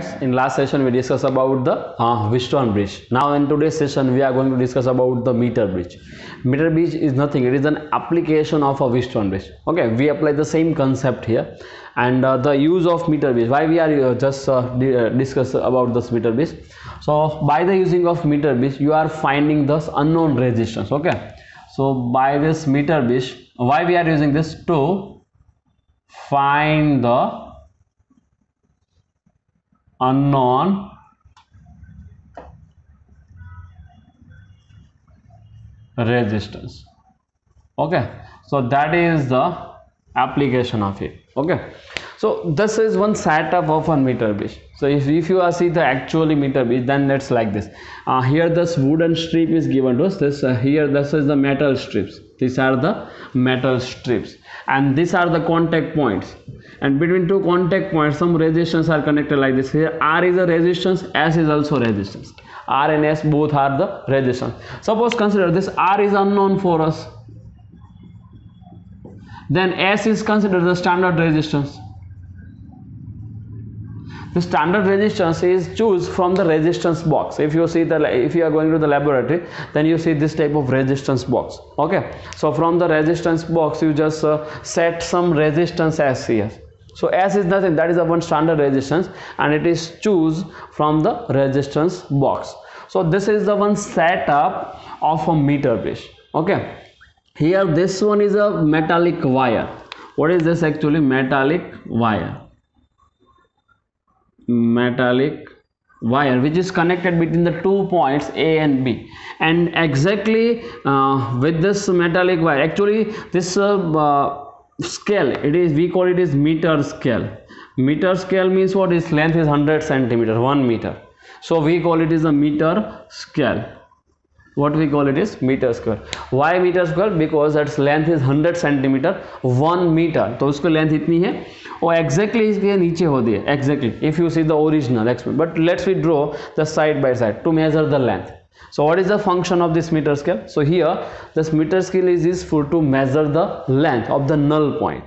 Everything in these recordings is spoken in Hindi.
guys, in last session we discussed about the Wheatstone bridge. Now in today's session we are going to discuss about the meter bridge. Meter bridge is nothing, it is an application of a Wheatstone bridge. Okay, we apply the same concept here, and the use of meter bridge. Why we are discuss about this meter bridge? So by the using of meter bridge you are finding this unknown resistance. Okay, so by this meter bridge, why we are using this? To find the unknown resistance. Okay, so that is the application of it. Okay, so this is one setup of a meter bridge. So if you are see the actually meter bridge, then that's like this. Here this wooden strip is given to us. This here this is the metal strips. These are the metal strips, and these are the contact points, and between two contact points some resistance are connected like this. Here R is a resistance, S is also resistance. R and S both are the resistance. Suppose consider this R is unknown for us, then S is considered the standard resistance. The standard resistance is choose from the resistance box. If you are going to the laboratory, then you see this type of resistance box. Okay, so from the resistance box you just set some resistance S here. So S is nothing, that is a one standard resistance, and it is choose from the resistance box. So this is the one setup of a meter bridge. Okay, here this one is a metallic wire. What is this actually? Metallic wire. Metallic wire which is connected between the 2 points A and B, and exactly with this metallic wire, actually this scale, it is, we call it is meter scale. Meter scale means what? Its length is 100 centimeter, 1 meter. So we call it is a meter scale. What we call it is meter scale. Why meter scale? Because its length is 100 centimeter, 1 meter. तो उसकी लेंथ इतनी है और exactly इसके नीचे होती है. Exactly if you see the original experiment, but let's we draw the side by side to measure the length. So what is the function of this meter scale? So here this meter scale is useful to measure the length of the null point.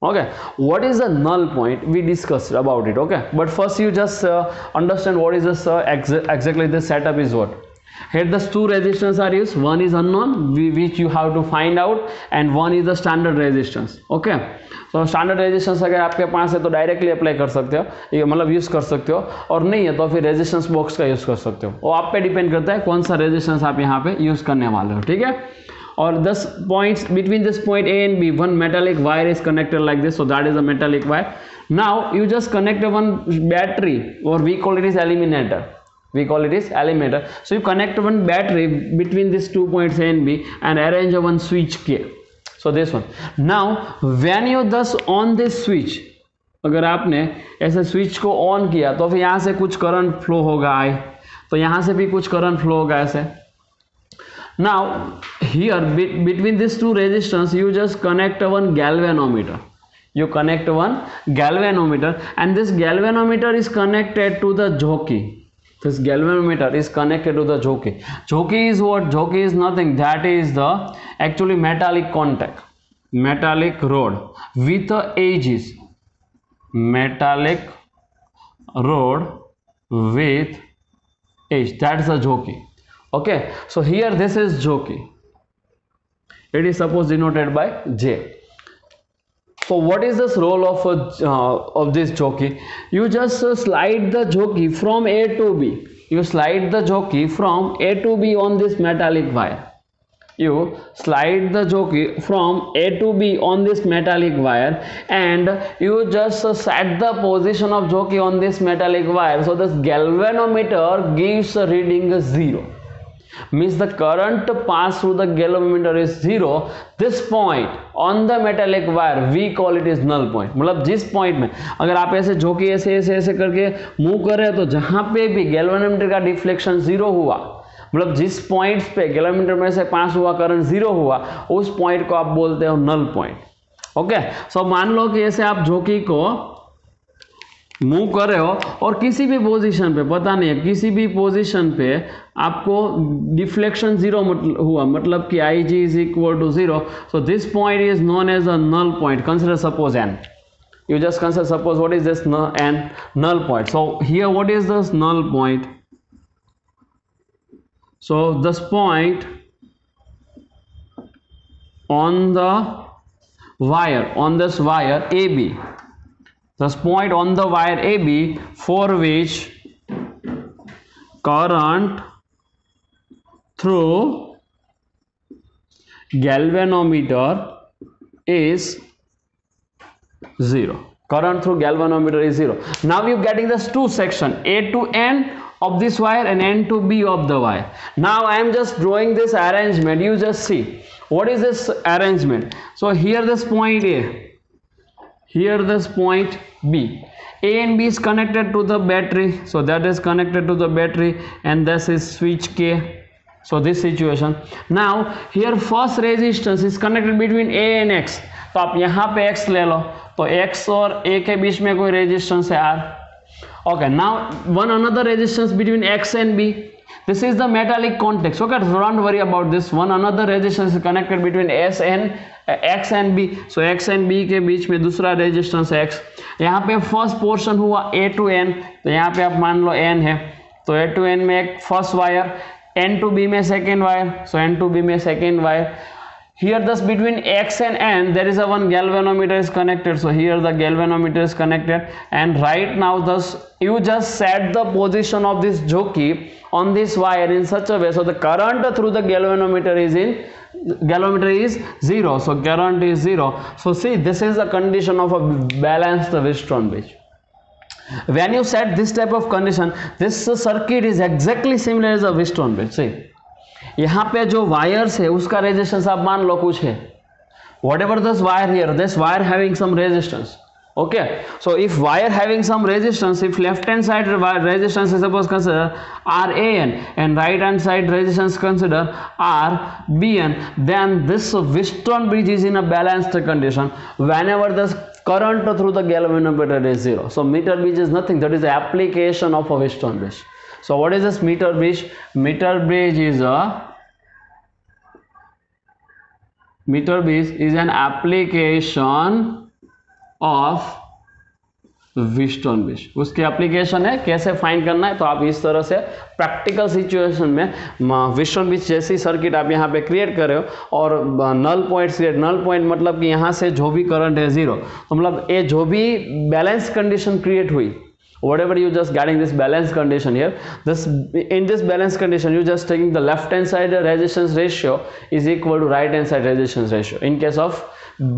Okay, what is the null point? We discussed about it. Okay, but first you just understand what is this exactly this setup is what. Here the two resistance are used. One is unknown which you have to find out, and one is the standard resistance. Okay, so standard resistance अगर आपके पास है तो डायरेक्टली अप्लाई कर सकते हो, ये मतलब यूज़ कर सकते हो, और नहीं है तो फिर रेजिस्टेंस बॉक्स का यूज़ कर सकते हो. वो आप पे डिपेंड करता है कौन सा रेजिस्टेंस आप यहाँ पे यूज़ करने वाले हो. ठीक है, और 10 points between this point A and B, one metallic wire is connected like this. So that is a metallic wire. Now you just connect one battery, or we call it is eliminator. We call it is eliminator. So you connect one battery between these 2 points A and B and arrange a one switch here. So this one. Now when you thus on this switch, अगर आपने ऐसे स्विच को ऑन किया तो फिर यहाँ से कुछ करंट फ्लो होगा, तो यहाँ से भी कुछ करंट फ्लो होगा ऐसे. Now here between these two resistance you just connect one galvanometer. You connect one galvanometer, and this galvanometer is connected to the jockey. This galvanometer is connected to the jockey. Jockey is what? Jockey is nothing, that is the actually metallic contact, metallic rod with the edges. Metallic rod with edge, that's the jockey. Okay, so here this is jockey. It is suppose denoted by J. So what is this role of this jockey? You just slide the jockey from A to B. You slide the jockey from A to B on this metallic wire. You slide the jockey from A to B on this metallic wire, and you just set the position of jockey on this metallic wire. So this galvanometer gives a reading 0. Means the current pass through the galvanometer is 0. This point on the metallic wire we call it is null point. मतलब जिस point में अगर आप ऐसे जोकी ऐसे करके मूव कर रहे हो तो जहाँ पे भी galvanometer का डिफ्लेक्शन 0 हुआ, मतलब जिस पॉइंट पे galvanometer में से पास हुआ करंट 0 हुआ, उस पॉइंट को आप बोलते हो null point. ओके, सो मान लो कि ऐसे आप जोकी को मूव कर रहे हो और किसी भी पोजीशन पे, पता नहीं है किसी भी पोजीशन पे आपको डिफ्लेक्शन 0 हुआ, मतलब कि IG is equal to 0. So this point is known as a null point. Consider suppose N. You just consider, suppose what is this null point. So here what is this null point? So this point on the wire, on this wire AB, this point on the wire AB for which current through galvanometer is 0. Current through galvanometer is 0. Now you're getting this two section, A to N of this wire and N to B of the wire. Now I am just drawing this arrangement. You just see what is this arrangement. So here this point A, here this point B. A and B is connected to the battery, so that is connected to the battery, and this is switch K. So this situation. Now here first resistance is connected between A and X. तो आप यहाँ पे X ले लो, तो X और A के बीच में कोई resistance है R. Okay, now one another resistance between X and B. This is the metallic context. Okay, so don't worry about this. One another resistance is connected between X and B. So X and B के बीच में दूसरा resistance X. यहाँ पे first portion हुआ A to N, तो यहाँ पे आप मान लो N है, तो A to N में एक first wire, N to B में second wire, so N to B में second wire. Here thus between X and N there is a one galvanometer is connected, so here the galvanometer is connected, and right now thus you just set the position of this jockey on this wire in such a way so the current through the galvanometer is 0, so current is 0. So see, this is the condition of a balanced Wheatstone bridge. When you set this type of condition, this circuit is exactly similar as a Wheatstone bridge. See, यहाँ पे जो वायर्स है उसका रेजिस्टेंस आप मान लो कुछ है, whatever this wire here, this wire having some resistance. Okay, so if wire having some resistance, if left hand side resistance is suppose consider RAN and right hand side resistance consider RBN, then this Wheatstone bridge is in a balanced condition whenever the current through the galvanometer is 0. So meter bridge is nothing, that is the application of a Wheatstone bridge. So what is this meter bridge? Meter bridge is an application of Wheatstone bridge. उसकी एप्लीकेशन है, कैसे फाइंड करना है, तो आप इस तरह से प्रैक्टिकल सिचुएशन में Wheatstone bridge जैसी सर्किट आप यहाँ पे क्रिएट कर रहे हो और null point create, null point मतलब कि यहाँ से जो भी करंट है 0, तो मतलब ये जो भी बैलेंस कंडीशन क्रिएट हुई, whatever you just getting this balance condition here, this in this balance condition you just taking the left hand side resistance ratio is equal to right hand side resistance ratio in case of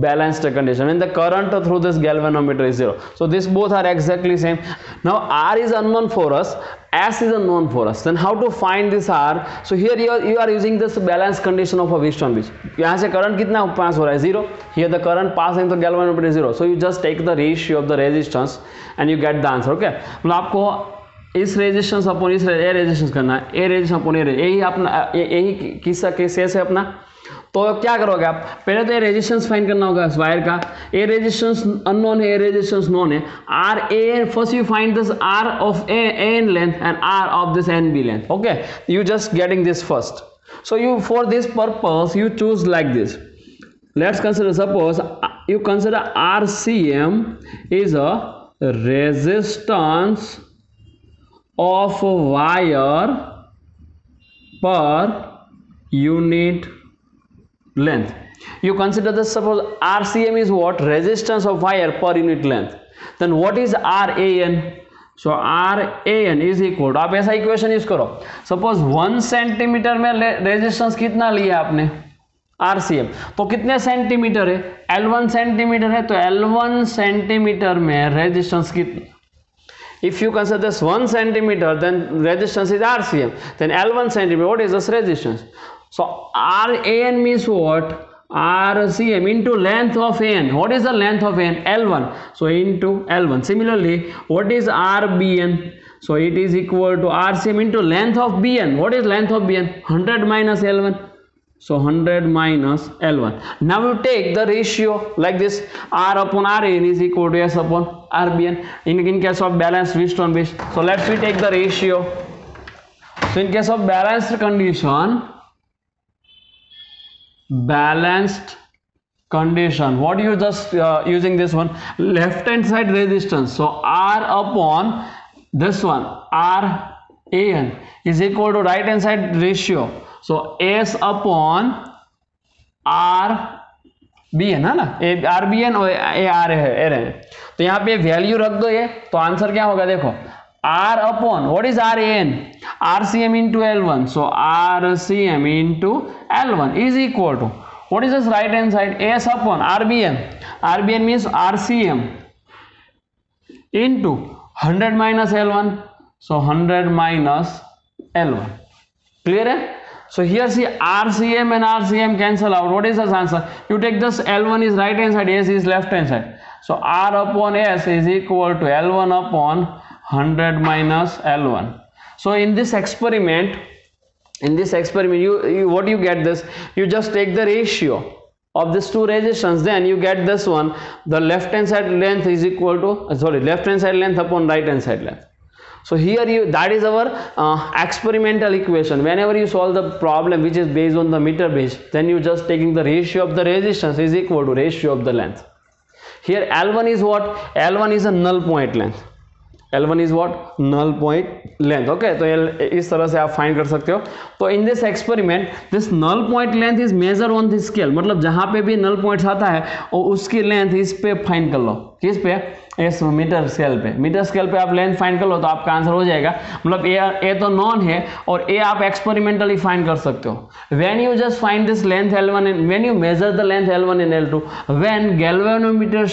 balanced condition, and the current through this galvanometer is 0. So these both are exactly same. Now R is unknown for us, S is unknown for us, then how to find this R? So here you are using this balance condition of a Wheatstone bridge. यहाँ से current कितना पास हो रहा है 0, here the current passing the galvanometer is 0, so you just take the ratio of the resistance and you get the answer. Okay, मतलब आपको इस रेजिस्टेंस अपॉन इस ए रेजिस्टेंस करना है, ए रेजिस्टेंस अपॉन ए, यही अपना यही किसका केस है अपना. तो क्या करोगे आप, पहले तो ये रेजिस्टेंस फाइंड करना होगा इस वायर का. ए रेजिस्टेंस अननोन है, ए रेजिस्टेंस नोन है. R A, first you find this R of A N length and R of this N B length. Okay, you just getting this first. So you for this purpose you choose like this. Let's consider, suppose you consider RCM is a resistance of wire per unit length. You consider this, suppose RCM is what? Resistance of wire per unit length. Then what is RAN? So RAN is equal to, आप ऐसा इक्वेशन यूज करो, सपोज 1 सेंटीमीटर में रेजिस्टेंस कितना लिया आपने RCM, तो कितने सेंटीमीटर है, L1 सेंटीमीटर है, तो L1 सेंटीमीटर में रेजिस्टेंस कितना. If you consider this 1 centimeter, then resistance is RCM, then L1 centimeter, what is this resistance? So RAN means what? RCM into length of AN. What is the length of AN? L1, so into L1. Similarly, what is RBN? So it is equal to RCM into length of BN. What is length of BN? 100 minus L1. So 100 minus L1. Now you take the ratio like this, R upon RAN is equal to S upon RBN in case of balanced Wheatstone bridge. So let's we take the ratio. So in case of balanced condition, balanced condition. What you just using this one, left hand side resistance, so R upon this one R AN is equal to right hand side ratio, so S upon R BN है ना, आर बी एन और ए आर है, तो यहाँ पे वैल्यू रख दो ये, तो आंसर क्या होगा देखो, R upon what is RAN, RCM into L1, so RCM into L1 is equal to what is this right hand side, S upon RBN, RBN means RCM into 100 minus L1, so 100 minus L1, clear है? So here see RCM and RCM cancel out. What is this answer? You take this L1 is right hand side, S is left hand side. So R upon S is equal to L1 upon 100 minus L1. So in this experiment, you what you get this? You just take the ratio of these two resistance, then you get this one. The left hand side length is equal to left hand side length upon right hand side length. So here that is our experimental equation. Whenever you solve the problem which is based on the meter base, then you just taking the ratio of the resistance is equal to ratio of the length. Here L1 is what? L1 is a null point length. L1 is what? Null point length. Okay, तो इस तरह से आप फाइंड कर सकते हो. तो in this experiment, this null point length is measured on the scale. मतलब जहाँ पे भी null points आता है और उसकी लेंथ इस पे फाइंड कर लो. किस पे? इस मीटर स्केल पे. मीटर स्केल पे आप लेंथ फाइंड कर लो तो आपका आंसर हो जाएगा. मतलब ए तो नॉन है और ए आप एक्सपेरिमेंटली फाइंड कर सकते हो. When you just find this length L1 and when you measure the length L1 and L2, when galvanometer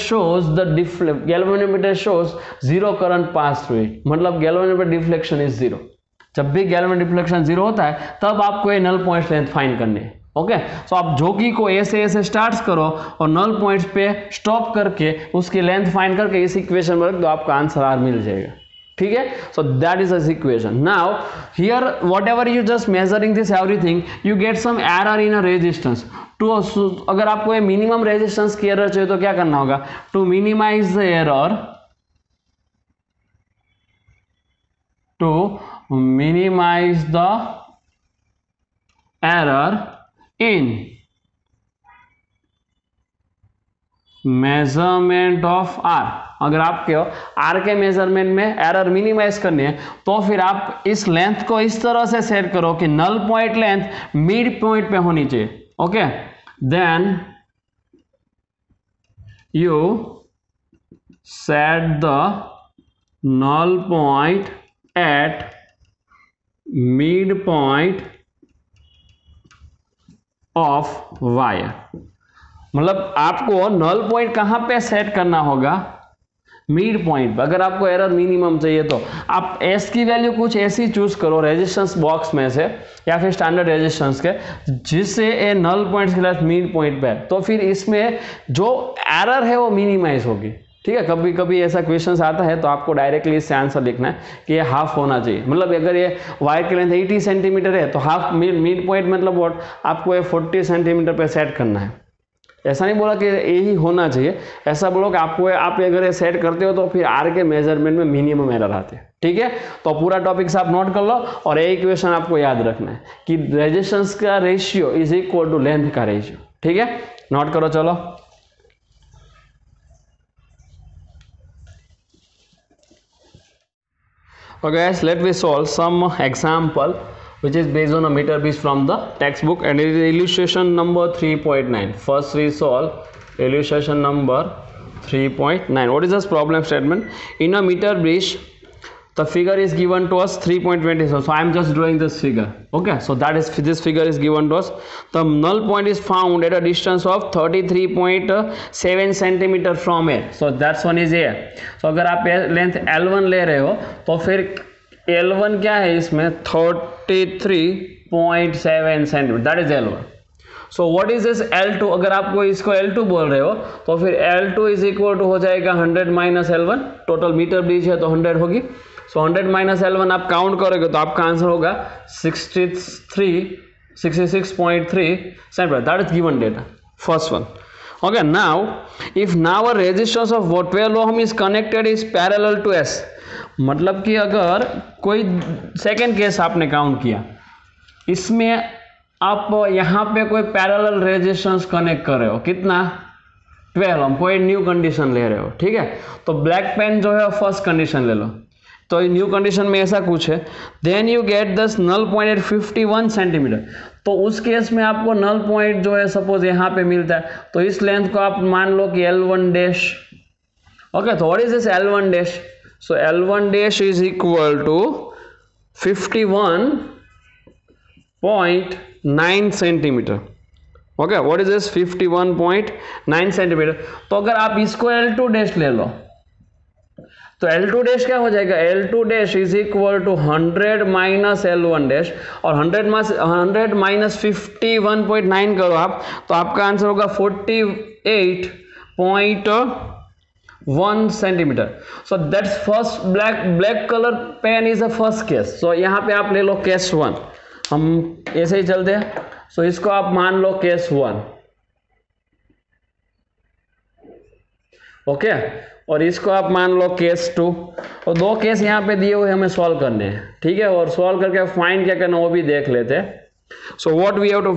shows zero current pass through it, मतलब galvanometer deflection is zero. जब भी galvanometer deflection zero होता है तब आपको ये null points length फाइंड करनी है. ओके, सो आप जोगी को ऐसे स्टार्ट करो और नल पॉइंट्स पे स्टॉप करके उसकी लेंथ फाइंड करके इस इक्वेशन में रख दो, आपका आंसर आर मिल जाएगा. ठीक है, so that is this equation. Now here whatever you just measuring this everything, you get some error in a resistance. To अगर आपको ये मिनिमम रेजिस्टेंस की एरर चाहिए तो क्या करना होगा? To minimize the error, to minimize the error in measurement of R. अगर आपके R के मेजरमेंट में एरर मिनिमाइज करनी है तो फिर आप इस लेंथ को इस तरह से सेट करो कि null point length midpoint पे होनी चाहिए. Okay, then you set the null point at midpoint of wire. मतलब आपको नल पॉइंट कहां पे सेट करना होगा? Midpoint. अगर आपको एरर मिनिमम चाहिए तो आप एस की वैल्यू कुछ ऐसी चूज करो रेजिस्टेंस बॉक्स में से या फिर स्टैंडर्ड रेजिस्टेंस के, जिससे ए नल पॉइंट के साथ मिड पॉइंट पे, तो फिर इसमें जो एरर है वो मिनिमाइज होगी. ठीक है, कभी कभी ऐसा क्वेश्चन आता है तो आपको डायरेक्टली इससे आंसर लिखना है कि ये हाफ होना चाहिए. मतलब अगर ये वायर की लेंथ 80 सेंटीमीटर है तो हाफ मिड पॉइंट मतलब व्हाट, आपको ये 40 सेंटीमीटर पे सेट करना है. ऐसा नहीं बोला कि यही होना चाहिए, ऐसा बोलो कि आपको आप अगर ये सेट करते हो तो फिर आर के मेजरमेंट में मिनिमम एरर आते हैं. ठीक है, तो पूरा टॉपिक से आप नोट कर लो और ये इक्वेशन आपको याद रखना है कि रेजिस्टेंस का ratio is equal to length का रेशियो. ठीक है, नोट करो. चलो okay guys, let me solve some example which is based on a meter bridge from the textbook, and it is illustration number 3.9. first we solve illustration number 3.9. what is this problem statement? In a meter bridge the figure is given to us 3.27. so I am just drawing this figure. Okay, so that is, this figure is given to us. The null point is found at a distance of 33.7 centimeter from A. so that's one is A. so अगर आप लेंथ L1 ले रहे हो तो फिर L1 क्या है इसमें? 33.7 centimetre, that is L1. So what is this L2? अगर आपको इसको L2 बोल रहे हो तो फिर L2 इज इक्वल टू हो जाएगा 100 minus L1. Total metre bridge है तो 100 होगी. सो 100 माइनस L1 आप काउंट करोगे तो आपका आंसर होगा 66.3 centimetre. That is given data, first one. Okay, now if now a resistance of 12 ohm is connected is parallel to S. मतलब कि अगर कोई सेकेंड केस आपने काउंट किया, इसमें आप यहाँ पे कोई पैरेलल रेजिस्टेंस कनेक्ट कर रहे हो, कितना? 12 ओम, कोई न्यू कंडीशन ले रहे हो, ठीक है। तो ब्लैक पेन जो है फर्स्ट कंडीशन ले लो, तो न्यू कंडीशन में ऐसा कुछ है, then you get this null point at 51 centimetre. तो उस केस में आपको नल पॉइंट जो है सपोज यहाँ पे मिलता है, तो इस लेंथ को आप मान लो कि L1 डैश। ओके, तो what is this L1 dash? So L1 dash is equal to 51.9 centimetre. Okay, what is this 51.9 centimetre. तो अगर आप इसको L2 डैश ले लो तो L2 डैश क्या हो जाएगा? L2 dash is equal to 100 minus L1 dash, और 100 माइनस 51.9 करो आप, तो आपका आंसर होगा 48.1 centimetre. So that's first black colour pen is a first case. सो यहाँ पे आप ले लो केस 1, हम ऐसे ही चलते हैं। सो इसको आप मान लो केस 1, ओके, और इसको आप मान लो केस 2, और दो केस यहाँ पे दिए हुए हमें सॉल्व करने हैं, ठीक है। और सॉल्व करके फाइंड क्या करना वो भी देख लेते हैं। So what we have to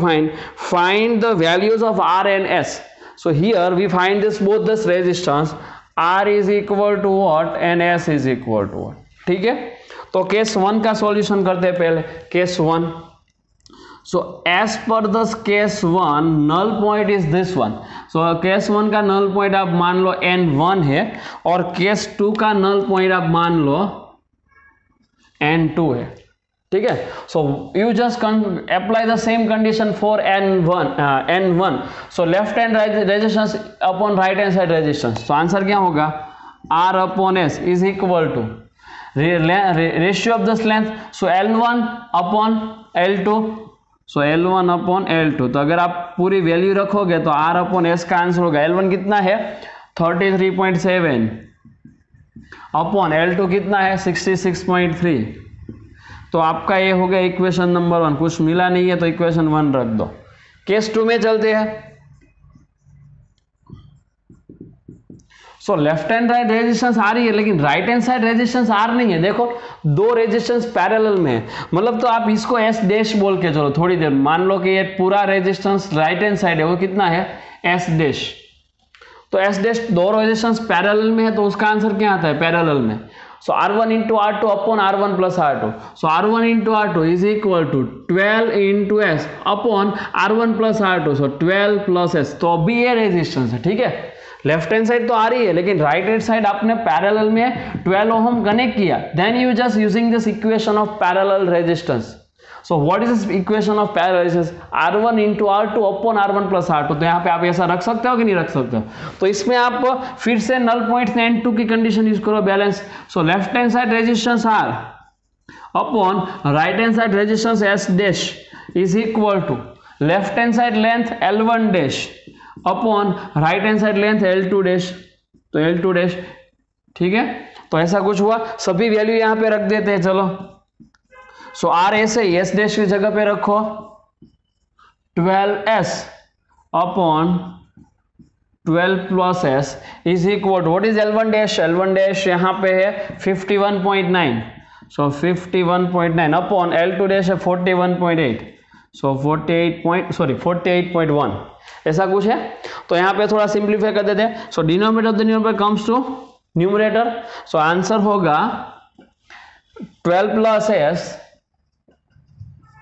find the values of R and S। So here we find this both this resistance, R is equal to what and S is equal to what, ठीक है। तो केस 1 का सॉल्यूशन करते हैं पहले, case 1। So as per the case 1 null point is this one. So case 1 का null point आप मान लो N1 है, और case 2 का null point आप मान लो N2 है, ठीक है। So you just apply the same condition for N1. So left hand resistance upon right hand side resistance. So answer क्या होगा? R upon S is equal to ratio of this length. So L1 upon L2. So L1 upon L2। तो अगर आप पूरी वैल्यू रखोगे तो R अपॉन S का आंसर होगा, L1 कितना है 33.7 अपॉन L2 कितना है 66.3। तो आपका ये हो गया इक्वेशन नंबर 1। कुछ मिला नहीं है तो इक्वेशन 1 रख दो। केस 2 में चलते हैं। So left hand right resistance आ रही है, लेकिन right hand side resistance R नहीं है। देखो दो रेजिस्टेंस पैरेलल में है, मतलब तो आप इसको एस डैश बोल के चलो थोड़ी देर। मान लो कि ये पूरा रेजिस्टेंस राइट हैंड साइड है, वो कितना है एस डैश। तो एस डैश दो रेजिस्टेंस पैरेलल में है, तो उसका आंसर क्या आता है पैरेलल में? So R1 into R2 upon R1 plus R2। So R1 into R2 is equal to 12 into S upon R1 plus R2। So 12 plus S. तो अभी ये रेजिस्टेंस है, ठीक है। लेफ्ट हैंड साइड तो आ रही है, लेकिन राइट हैंड साइड आपने पैरेलल में 12 ओम कनेक्ट किया। Then you just using this equation of parallel resistance. So what is this equation of parallel resistance? R1 into R2 upon R1 plus R2। तो यहाँ पे आप ऐसा रख सकते हो कि नहीं रख सकते हो? तो इसमें आप फिर से नल पॉइंट्स N2 की कंडीशन यूज करो, balance. So left hand side resistance R upon right hand side resistance S dash is equal to left hand side length L1 dash upon right hand side length L2 dash. तो L2 डैश, ठीक है। तो ऐसा कुछ हुआ, सभी वैल्यू यहां पे रख देते हैं, चलो। सो R ऐसे S डैश की जगह पे रखो 12S upon 12 plus S is equal to what is L1 dash? L1 dash यहां पे है 51.9। सो 51.9 अपॉन L2 डैश है 41.8। सो 48.1 ऐसा कुछ है। तो यहाँ पे थोड़ा सिंप्लीफाई कर देते हैं। So denominator of the numerator comes to numerator. So answer होगा 12 plus S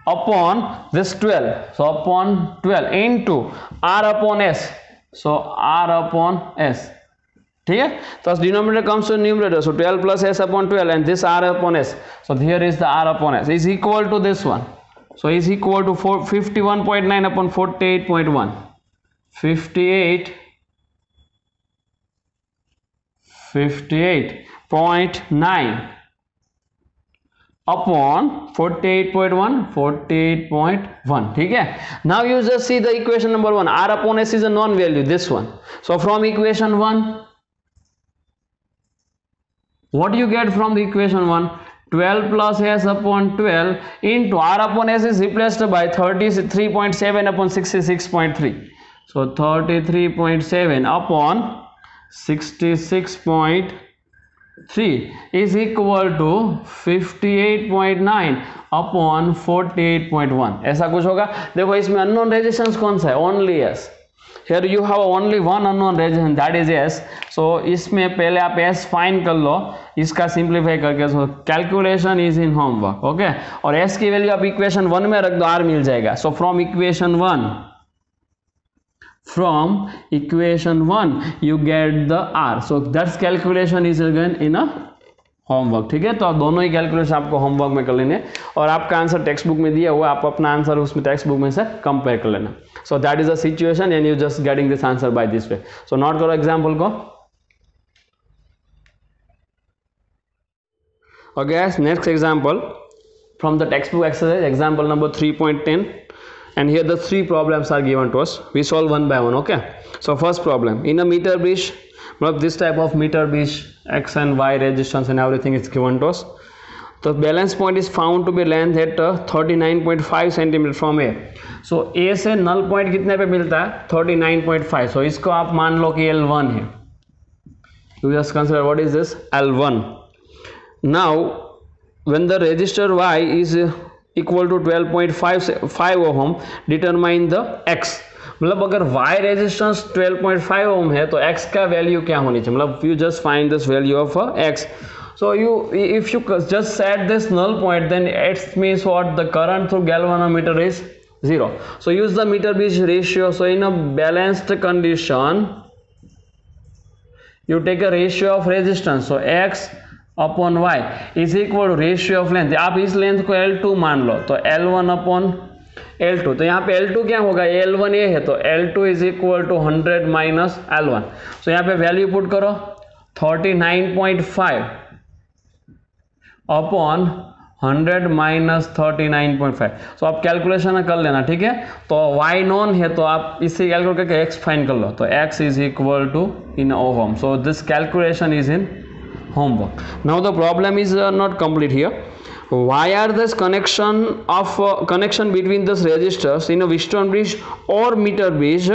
upon this 12। So upon 12 into R upon S। So R upon S, ठीक है। तो denominator comes to numerator. So 12 plus S upon 12 and this R upon S। So here is the R upon S is equal to this one. So is equal to 51.9 upon 48.1. 58.9 upon 48.1, 48.1, ठीक है। Now you just see the equation number 1. R upon S is a non-value, this one. So from equation 1, what do you get from the equation 1? 12 plus S upon 12 into R upon S is replaced by 33.7 upon 66.3. So 33.7 upon 66.3 is equal to 58.9 upon 48.1। ऐसा कुछ होगा। देखो इसमें अननोन रेजिस्टेंस कौन सा है? Only S। Here you have only one unknown resistance that is S. So इसमें पहले आप एस फाइंड कर लो, इसका सिंप्लीफाई करके. So calculation is in homework. Okay, और एस की वैल्यू आप इक्वेशन 1 में रख दो, आर मिल जाएगा. So from equation 1 you get the r. so that's calculation is again in a homework. ठीक है, तो दोनों ही कैलकुलेशन आपको होमवर्क में कर लेने, और आपका आंसर टेक्स्ट बुक में दिया हुआ, आप अपना आंसर उसमें टेक्स्ट बुक में से कंपेयर कर लेना. सो that is the situation and you just getting this answer by this way. So note करो एग्जांपल को. Okay, next example from the textbook exercise, example number 3.10, and here the three problems are given to us. We solve one by one. Okay, so first problem, in a meter bridge, this type of meter bridge, x and y resistance and everything is given to us. The balance point is found to be length at 39.5 cm from A. So A से null point कितने पे मिलता है? 39.5. so इसको आप मान लो कि L1 है. You just consider what is this? L1. Now when the resistor Y is equal to 12.5 ohm, determine the X. मतलब अगर Y रेजिस्टेंस 12.5 ohm है तो X का वैल्यू क्या होनी चाहिए? मतलब you just find this value of X. So if you just set this null point, then it means what? The current through galvanometer is 0. So use the meter bridge ratio. So in a balanced condition, you take a ratio of resistance. So X upon y is equal to ratio of length. आप इस लेंथ को L2 मान लो, तो L1 अपॉन L2. तो यहाँ पे L2 क्या होगा? L1 ये है, तो L2 is equal to 100 minus L1. तो यहाँ पे वैल्यू पुट करो 39.5 अपॉन 100 माइनस 39.5. सो आप कैलकुलेशन कर लेना. ठीक है, तो y नॉन है तो आप इससे कैलकुलेट करके x फाइंड कर लो. तो x is equal to in ohm. So this calculation is in homework. Now the problem is not complete here. Wire this connection between this resistors in a Wheatstone bridge or meter bridge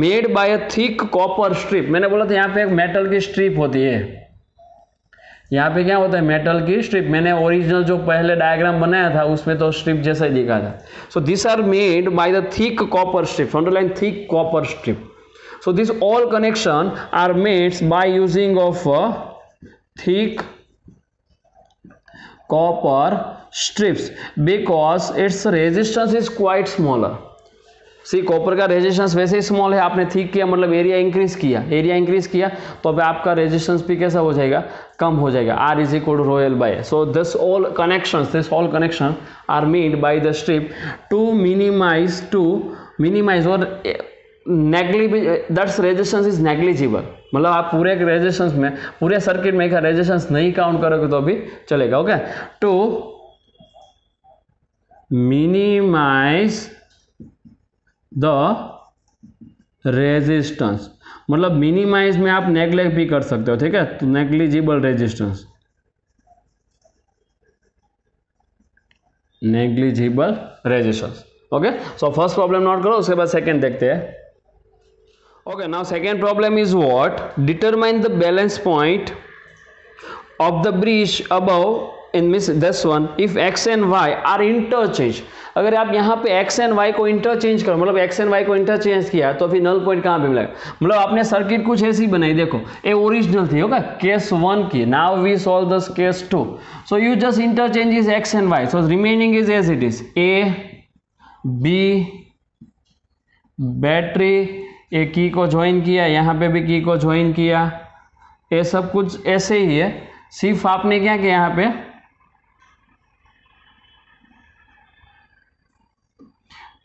made by a thick copper strip. मैंने बोला था यहाँ पे एक मेटल की स्ट्रिप होती है. यहाँ पे क्या होता है? मेटल की स्ट्रिप. मैंने ओरिजिनल जो पहले डायग्राम बनाया था उसमें तो स्ट्रिप जैसा ही दिखा था. So these are made by the thick copper strip. Underline thick copper strip. So these all connection are made by using of thick copper strips because its resistance is quite smaller. See copper का रेजिस्टेंस वैसे ही स्मॉल है, आपने थिक किया मतलब एरिया इंक्रीज किया तो अब आपका रेजिस्टेंस भी कैसा हो जाएगा? कम हो जाएगा. R is equal to rho L by. So this all connection are made by the strip to minimize और दैट्स रेजिस्टेंस इज नेग्लिजिबल. मतलब आप पूरे रेजिस्टेंस में, पूरे सर्किट में का रेजिस्टेंस नहीं काउंट करोगे तो भी चलेगा. Okay, to minimize the resistance, मतलब मिनिमाइज में आप नेग्लेक्ट भी कर सकते हो. ठीक है, तो negligible resistance. Okay, so first problem note करो, उसके बाद सेकंड देखते हैं. Okay, now second problem is what? Determine the balance point of the bridge above in this one if x and y are interchanged. अगर आप यहाँ पे x and y को इंटरचेंज करो, मतलब x and y को इंटरचेंज किया तो फिर नल पॉइंट कहाँ पे मिलेगा? मतलब आपने सर्किट कुछ ऐसी बनाई. देखो ये ओरिजिनल थी. ओके, केस 1 की. Now we solve this case 2. So you just interchange is x and y. So remaining is as it is. a b battery, A की को ज्वाइन किया, यहाँ पे भी की को ज्वाइन किया. ये सब कुछ ऐसे ही है, सिर्फ आपने क्या किया? यहाँ पे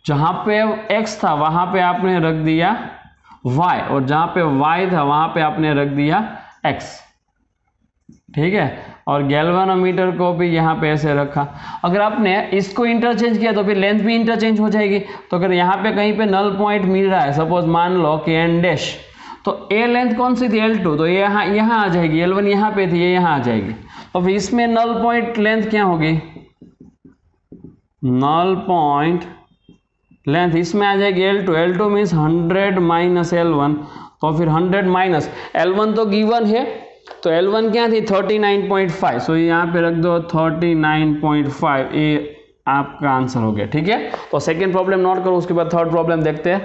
जहां पे x था वहां पे आपने रख दिया y, और जहां पे y था वहां पे आपने रख दिया x. ठीक है, और गैल्वेनोमीटर को भी यहाँ पे ऐसे रखा. अगर आपने इसको इंटरचेंज किया तो फिर लेंथ भी इंटरचेंज हो जाएगी. तो अगर यहाँ पे कहीं पे नल पॉइंट मिल रहा है, सपोज मान लो कि एन डैश, तो ए लेंथ कौन सी थी? L2, तो ये यहाँ आ जाएगी. L1 यहाँ पे थी, ये यहाँ आ जाएगी. तो फिर इसमें नल पॉइंट लेंथ क्या होगी? नल पॉइंट लेंथ इसमें आ जाएगी L2 मीन्स 100 माइनस L1. तो फिर 100 माइनस L1 तो गिवन है, तो L1 क्या थी? 39.5. सो यहाँ पे रख दो 39.5. ये आपका आंसर हो गया. ठीक है, तो सेकेंड प्रॉब्लम नोट करो, उसके बाद थर्ड प्रॉब्लम देखते हैं.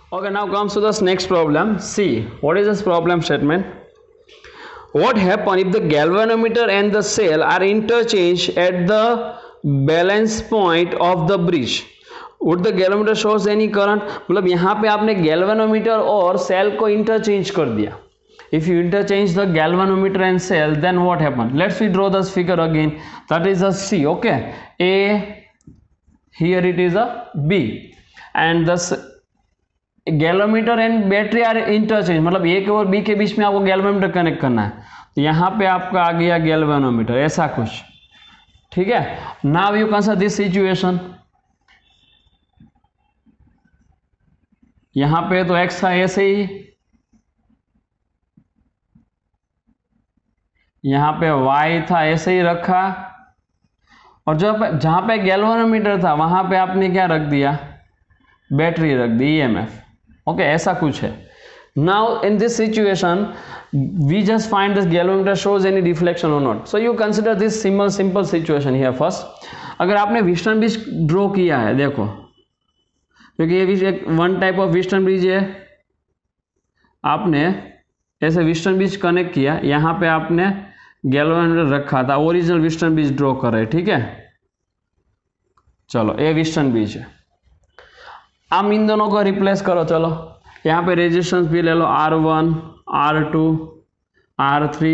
Okay, now comes to this next problem. See, what is this problem statement? What happen if the galvanometer and the cell are interchanged at the balance point of the bridge? Would the galvanometer shows any current? मतलब यहाँ पे आपने galvanometer और cell को interchange कर दिया. If you interchange the galvanometer and cell, then what happen? Let's we draw this figure again. That is a C. Okay, A, here it is a B, and the galvanometer and battery are interchange, मतलब ए के और बी के बीच में आपको गैल्वेनोमीटर कनेक्ट करना है, तो यहाँ पे आपका आ गया गैल्वेनोमीटर, ऐसा कुछ, ठीक है. Now you consider this situation, यहाँ पे तो एक्स था ऐसे ही, यहाँ पे वाई था ऐसे ही रखा, और जहाँ पे गैल्वेनोमीटर था वहां पे आपने क्या रख दिया, बैटरी रख दी, ईएमएफ. ओके, ऐसा कुछ है. Now in this situation we just find this galvanometer shows any reflection और not. So you consider this simple situation here. First, अगर आपने व्हिस्टन ब्रिज ड्रॉ किया है, देखो, क्योंकि ये एक वन टाइप ऑफ व्हिस्टन ब्रिज है, आपने ऐसे व्हिस्टन ब्रिज कनेक्ट किया, यहाँ पे आपने गैल्वेनोमीटर रखा था, ओरिजिनल व्हिस्टन ब्रिज ड्रॉ कर रहे, ठीक है. चलो, ये व्हिस्टन ब्रिज है. आप इन दोनों को रिप्लेस करो. चलो, यहाँ पे रेजिस्टेंस भी ले लो, R1, R2, R3,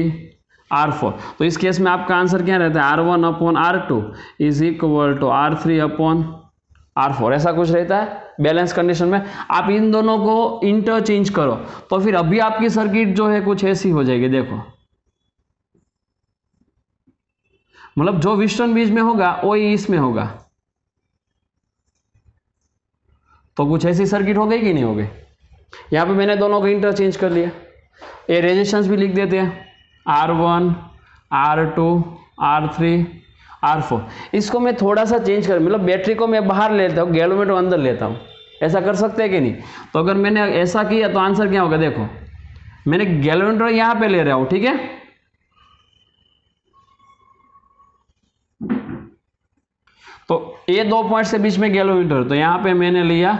R4. तो इस केस में आपका आंसर क्या रहता है, R1 upon R2 is equal to R3 upon R4, ऐसा कुछ रहता है बैलेंस कंडीशन में. आप इन दोनों को इंटरचेंज करो तो फिर अभी आपकी सर्किट जो है कुछ ऐसी हो जाएगी. देखो, मतलब जो व्हिस्टन ब्रिज में होगा वही इसमें होगा, तो कुछ ऐसी सर्किट हो गई कि नहीं हो गई. यहाँ पे मैंने दोनों को इंटरचेंज कर लिया. ये रेजिस्टेंस भी लिख देते हैं, R1, R2, R3, R4. इसको मैं थोड़ा सा चेंज कर, मतलब बैटरी को मैं बाहर लेता हूँ, गैल्वेनोमीटर अंदर लेता हूँ. ऐसा कर सकते हैं कि नहीं? तो अगर मैंने ऐसा किया तो आंसर क्या होगा, देखो, मैंने गैल्वेनोमीटर यहाँ पे ले रहा हूँ, ठीक है. तो ये दो पॉइंट्स के बीच में गैल्वेनोमीटर, तो यहाँ पे मैंने लिया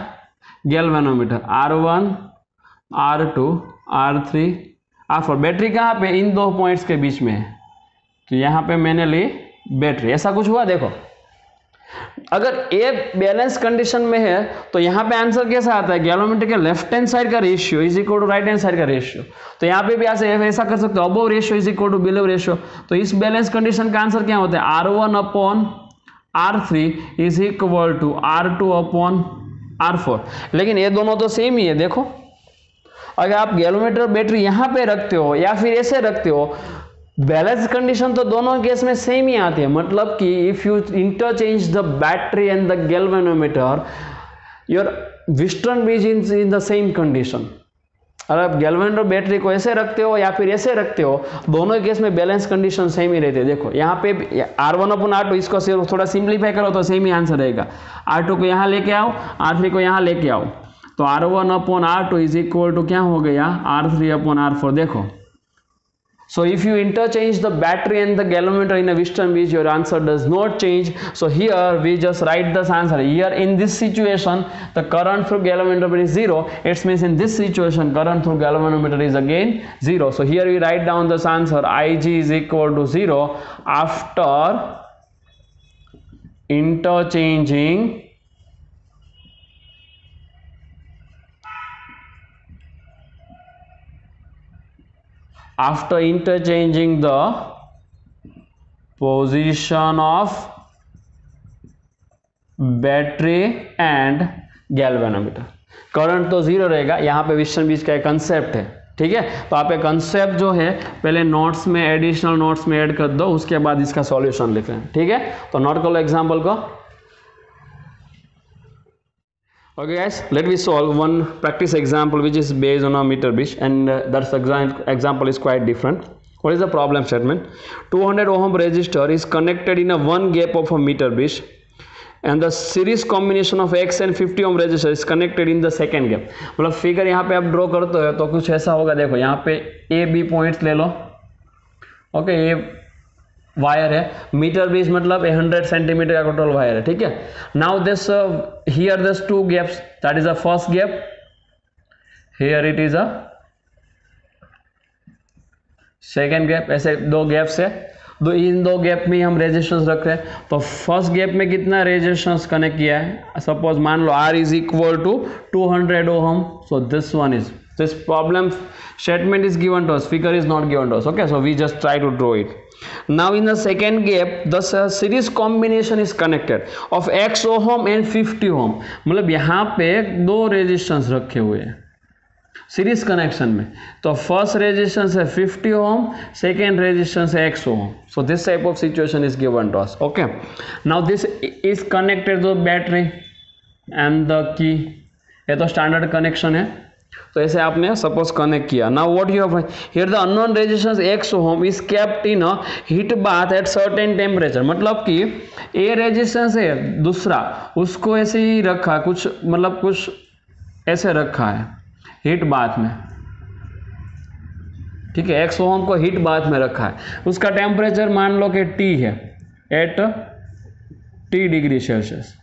galvanometer R1, R2, R3, R4. Battery कहाँ पे, इन दो पॉइंट्स के बीच में है, तो यहाँ पे मैंने ली बैटरी. ऐसा कुछ हुआ. देखो, अगर ए बैलेंस कंडीशन में है तो यहाँ पे आंसर कैसा आता है, गैल्वेनोमीटर के लेफ्ट हैंड साइड का ratio is equal to right hand side का रेशियो. तो यहाँ पे भी ऐसा कर सकते हो, above ratio is equal to below ratio. तो इस बैलेंस कंडीशन का आंसर क्या होता है, R1 upon R3 is equal to R2 upon R4. लेकिन ये दोनों तो सेम ही है. देखो, अगर आप गैल्वेनोमीटर बैटरी यहाँ पे रखते हो या फिर ऐसे रखते हो, बैलेंस कंडीशन तो दोनों केस में सेम ही आती है. मतलब कि if you interchange the battery and the galvanometer, your Wheatstone bridge in the same condition. अगर आप गैल्वेनोमीटर बैटरी को ऐसे रखते हो या फिर ऐसे रखते हो, दोनों केस में बैलेंस कंडीशन सेम ही रहती है. देखो, यहाँ पे R1 अपॉन R2, इसको सिर्फ थोड़ा सिंप्लीफाई करो तो सेम ही आंसर रहेगा. R2 को यहाँ लेके आओ, R3 को यहाँ लेके आओ, तो R1 upon R2 is equal to क्या हो गया, R3 अपॉन R4. देखो, so if you interchange the battery and the galvanometer in a Wheatstone bridge, your answer does not change. So here we just write this answer. Here in this situation, the current through galvanometer is 0. It means in this situation, current through galvanometer is again 0. So here we write down this answer, Ig is equal to 0 after interchanging the position of battery and galvanometer. Current तो 0 रहेगा. यहाँ पे व्हिस्टन ब्रिज का एक कंसेप्ट है, ठीक है. तो आप एक कंसेप्ट जो है पहले नोट्स में, एडिशनल नोट्स में ऐड कर दो, उसके बाद इसका सॉल्यूशन लिखें, ठीक है. तो नोट कर लो एग्जाम्पल को. Okay guys, let me solve one practice example which is based on a meter bridge, and that example is quite different. What is the problem statement? 200 ohm resistor is connected in a one gap of a meter bridge, and the series combination of X and 50 ohm resistor is connected in the second gap. मतलब फिगर यहाँ पे आप ड्रॉ करते हो तो कुछ ऐसा होगा. देखो, यहाँ पे A B पॉइंट्स ले लो. ओके, ये वायर है, मीटर ब्रिज मतलब 100 सेंटीमीटर का टोटल वायर है, ठीक है. Now this here this to gaps, that is the first gap here it is a second gap, ऐसे दो गैप्स है, इन दो गैप में हम रेजिस्टेंस रख रहे हैं। तो फर्स्ट गैप में कितना रेजिस्टेंस कनेक्ट किया है, सपोज मान लो R is equal to 200 ohm, so this one is, this problem statement is given to us, figure is not given to us, okay, so we just try to draw it. Now in the second gap the series combination is connected of x ohm and 50 ohm, मतलब यहाँ पे दो रेजिस्टेंस रखे हुए हैं सीरीज कनेक्शन में। तो फर्स्ट रेजिस्टेंस है 50 ओम, सेकेंड रेजिस्टेंस है x ohm, so this type of situation is given to us, okay. Now this is connected to battery and the key, ये तो स्टैंडर्ड कनेक्शन है, तो ऐसे आपने सपोज कनेक्ट किया। Now what you have here, the unknown resistance x ohm is kept in a heat bath at certain temperature, मतलब कि ये रेजिस्टेंस है दूसरा, उसको ऐसे ही रखा कुछ, मतलब कुछ ऐसे रखा है हीट बाथ में, ठीक है, x ओम को हीट बाथ में रखा है, उसका टेम्परेचर मान लो कि T है, एट T डिग्री सेल्सियस,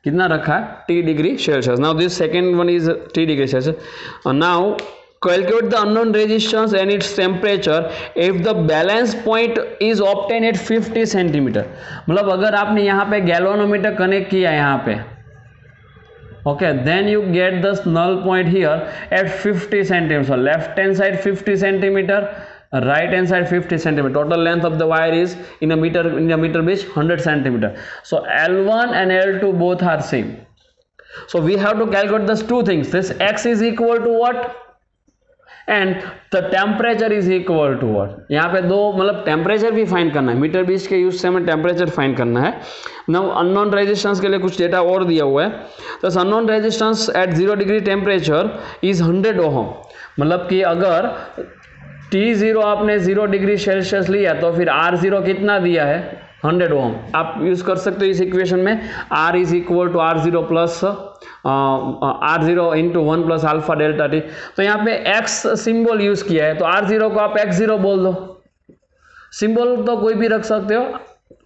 कितना रखा है T degree Celsius. Now this second one is T degree Celsius. Now calculate the unknown resistance and its temperature if the balance point is obtained at 50 centimetre, मतलब अगर आपने यहाँ पे गैल्वेनोमीटर कनेक्ट किया यहाँ पे, okay, then you get the null point here at 50 centimeter, so left hand side 50 centimeter, right hand side 50 centimeter, total length of the wire is in a meter base 100 centimeter, so L1 and L2 both are same, so we have to calculate these two things, this x is equal to what and the temperature is equal to what, यहाँ पे दो मतलब टेम्परेचर भी फाइंड करना है, मीटर बीच के यूज से हमें टेम्परेचर फाइंड करना है। नाउ अननोन रेजिस्टेंस के लिए कुछ डेटा और दिया हुआ है, तो unknown resistance at 0 degree temperature is 100 ohm, मतलब कि अगर T0 आपने 0 डिग्री सेल्सियस लिया तो फिर R0 कितना दिया है 100 ओहम, आप यूज कर सकते हो इस इक्वेशन में, R is equal to R0 plus R0 into 1 plus alpha delta T, तो यहाँ पे X सिंबल यूज किया है, तो R0 को आप X0 बोल दो, सिंबल तो कोई भी रख सकते हो,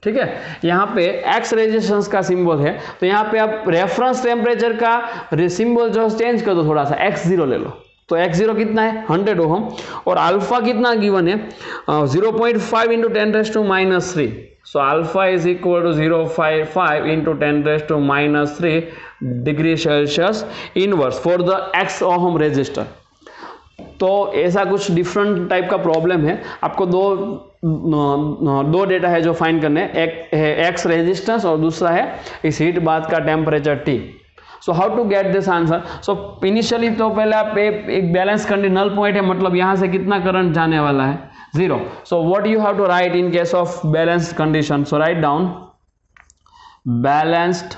ठीक है। यहाँ पे X रेजिस्टेंस का सिंबल है, तो यहाँ पे आप रेफरेंस टेम्परेचर का सिंबल जो चेंज कर दो थोड़ा सा, X0 ले लो, तो X0 कितना है 100 ओहम, और अल्फा कितना गिवन है 0.5 into 10⁻³ so alpha is equal to 0.5 into 10⁻³ degree Celsius inverse for the x ohm resistor. तो ऐसा कुछ डिफरेंट टाइप का प्रॉब्लम है, आपको दो डेटा है जो फाइंड करने हैं, एक है x रेजिस्टेंस और दूसरा है इस हीट बाथ का temperature T। So how to get this answer, so initially तो पहले आप एक बैलेंस कंडीशन नल पॉइंट है, मतलब यहाँ से कितना करंट जाने वाला है 0, so what you have to write in case of balanced condition, so write down balanced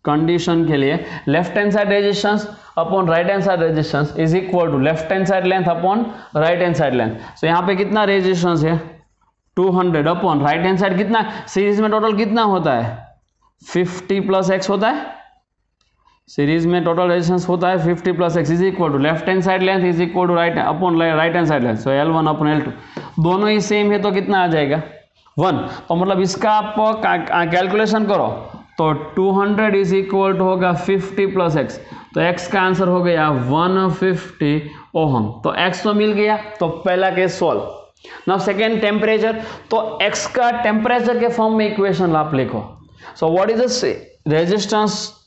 condition के लिए left hand side resistance upon right hand side resistance is equal to left hand side length upon right hand side length, so यहाँ पे कितना resistance है 200 upon right hand side कितना, सीरीज में टोटल कितना होता है 50 प्लस x होता है, सीरीज में टोटल रेजिस्टेंस होता है 50 plus x is equal to left hand side length is equal to right upon right hand side length, so L1 upon L2 दोनों ही सेम है, तो कितना आ जाएगा 1, तो मतलब इसका आप कैलकुलेशन करो तो 200 इज इक्वल टू होगा 50 प्लस x, तो x का आंसर हो गया 150 ओहम, तो x तो मिल गया, तो पहला case solve. Now second temperature, तो x का टेम्परेचर के फॉर्म में इक्वेशन आप लिखो, सो what is the resistance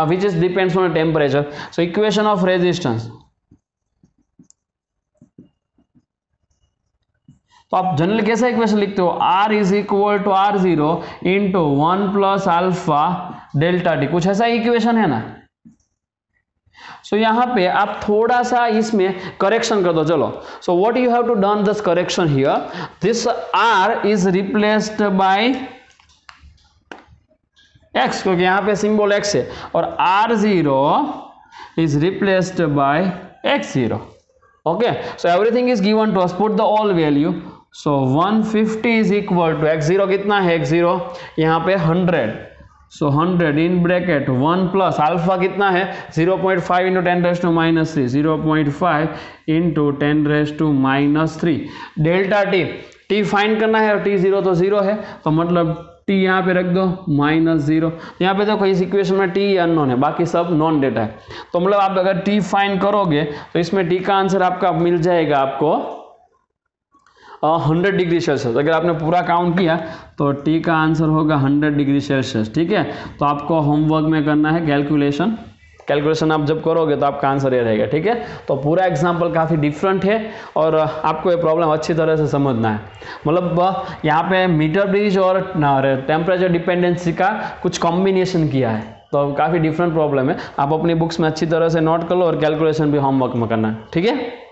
which is depends on temperature, so equation of resistance, तो आप जनरली कैसा इक्वेशन लिखते हो R is equal to R0 into 1 plus alpha delta T, कुछ ऐसा इक्वेशन है ना। सो यहाँ पे आप थोड़ा सा इसमें करेक्शन कर दो, चलो, so what you have to done this correction here, this R is replaced by x, क्योंकि यहाँ पे सिंबल x है, और R0 is replaced by x0, okay, so everything is given to us, put the all value, so 150 is equal to x0 कितना है x0 यहाँ पे 100, सो 100 इन ब्रैकेट 1 प्लस अल्फा कितना है 0.5 into 10⁻³ 0.5 into 10⁻³ delta T find करना है, और T0 तो 0 है, तो मतलब टी यहाँ पे रख दो -0। यहाँ पे देखो इस इक्वेशन में टी अननोन है, बाकी सब नॉन डेटा है। तो मतलब आप अगर टी फाइंड करोगे तो इसमें टी का आंसर आपका मिल जाएगा आपको 100 डिग्री सेल्सियस। अगर आपने पूरा काउंट किया तो टी का आंसर होगा 100 डिग्री सेल्सियस। ठीक है, तो आपको होमवर्क में करना है कैलकुलेशन आप जब करोगे तो आपका आंसर ये रहेगा। ठीक है, तो पूरा एग्जाम्पल काफ़ी डिफरेंट है और आपको ये प्रॉब्लम अच्छी तरह से समझना है। मतलब यहाँ पे मीटर ब्रिज और टेम्परेचर डिपेंडेंसी का कुछ कॉम्बिनेशन किया है, तो काफ़ी डिफरेंट प्रॉब्लम है। आप अपनी बुक्स में अच्छी तरह से नोट कर लो और कैलकुलेशन भी होमवर्क में करना है। ठीक है।